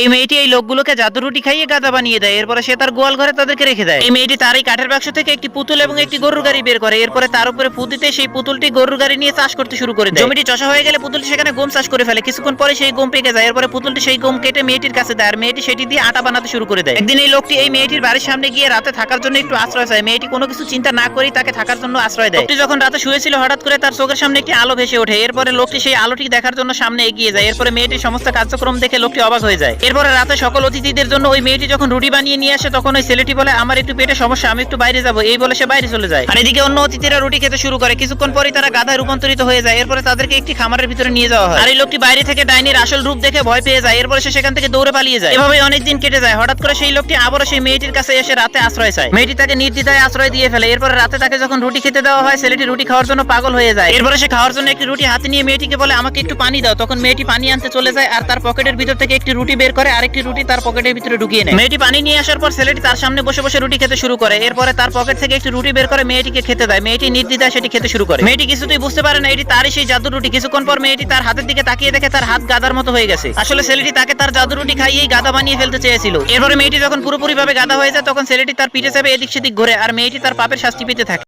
এই মেয়েটি এই লোকগুলোকে জাদু রুটি খাইয়ে গাদা বানিয়ে দেয়। এরপরে সে তার গোয়াল ঘরে তাদেরকে রেখে দেয়। এই মেয়েটি তার এই কাঠের বাক্স থেকে একটি পুতুল এবং একটি গরুর গাড়ি বের করে। এরপরে তার উপরে ফু দিতে সেই পুতুলটি গরুর গাড়ি নিয়ে চাষ করতে শুরু করে দেয়। জমিটি চষা হয়ে গেলে পুতুলটি সেখানে গম চাষ করে ফেলে। কিছুক্ষণ পরে সেই গম পেকে যায়। এরপরে পুতুলটি সেই গম কেটে মেয়েটির কাছে দেয় আর মেয়েটি সেটি দিয়ে আটা বানাতে শুরু করে দেয়। একদিন এই লোকটি এই মেয়েটির বাড়ির সামনে গিয়ে রাতে থাকার জন্য একটু আশ্রয় চায়। মেয়েটি কোনো কিছু চিন্তা না করেই তাকে থাকার জন্য আশ্রয় দেয়। লোকটি যখন রাতে শুয়েছিল হঠাৎ করে তার চোখের সামনে একটি আলো ভেসে ওঠে। এরপরে লোকটি সেই আলোটি দেখার জন্য সামনে এগিয়ে যায়। এরপরে মেয়েটির সমস্ত কার্যক্রম দেখে লোকটি অবাক হয়ে যায়। এরপরে রাতে সকল অতিথিদের জন্য ওই মেয়েটি যখন রুটি বানিয়ে নিয়ে আসে তখন ওই ছেলেটি বলে, আমার একটু পেটে সমস্যা, আমি একটু বাইরে যাবো। এই বলে সে বাইরে চলে যায়। আর এদিকে অন্য অতিথিরা রুটি খেতে শুরু করে। কিছুক্ষণ পরে তারা গাধায় রূপান্তরিত হয়ে যায়। এরপরে তাদেরকে একটি খামারের ভিতরে নিয়ে যাওয়া হয়। আর এই লোকটি বাইরে থেকে ডাইনির আসল রূপ দেখে ভয় পেয়ে যায়। এরপরে সে সেখান থেকে দৌড়ে পালিয়ে যায়। এভাবে অনেক দিন কেটে যায়। হঠাৎ করে সেই লোকটি আবারও সেই মেয়েটির কাছে এসে রাতে আশ্রয় চায়। মেয়েটি তাকে নির্দ্বিধায় আশ্রয় দিয়ে ফেলে। এরপরে রাতে তাকে যখন রুটি খেতে দেওয়া হয় ছেলেটি রুটি খাওয়ার জন্য পাগল হয়ে যায়। এরপরে সে খাওয়ার জন্য একটি রুটি হাতে নিয়ে মেয়েটিকে বলে, আমাকে একটু পানি দাও। তখন মেয়েটি পানি আনতে চলে যায় আর তার পকেটের ভিতর থেকে একটি রুটি বের করে আরেকটি রুটি তার পকেটের ভিতরে ঢুকিয়ে নেয়। মেয়েটি পানি নিয়ে আসার পর ছেলেটি তার সামনে বসে বসে রুটি খেতে শুরু করে। এরপরে তার পকেট থেকে একটি রুটি বের করে মেয়েটিকে খেতে দেয়। মেয়েটি নির্দ্বিধায় সেটি খেতে শুরু করে। মেয়েটি কিছুতেই বুঝতে পারে না এটি তারই সেই জাদুর রুটি। কিছুক্ষণ পর মেয়েটি তার হাতের দিকে তাকিয়ে দেখে তার হাত গাদার মতো হয়ে গেছে। আসলে ছেলেটি তাকে তার জাদুর রুটি খাইয়েই গাদা বানিয়ে ফেলতে চেয়েছিল। এরপরে মেয়েটি যখন পুরোপুরি ভাবে গাদা হয়ে যায় তখন ছেলেটি তার পিঠে চেপে এদিক সেদিক ঘুরে আর মেয়েটি তার পাপের শাস্তি পেতে থাকে।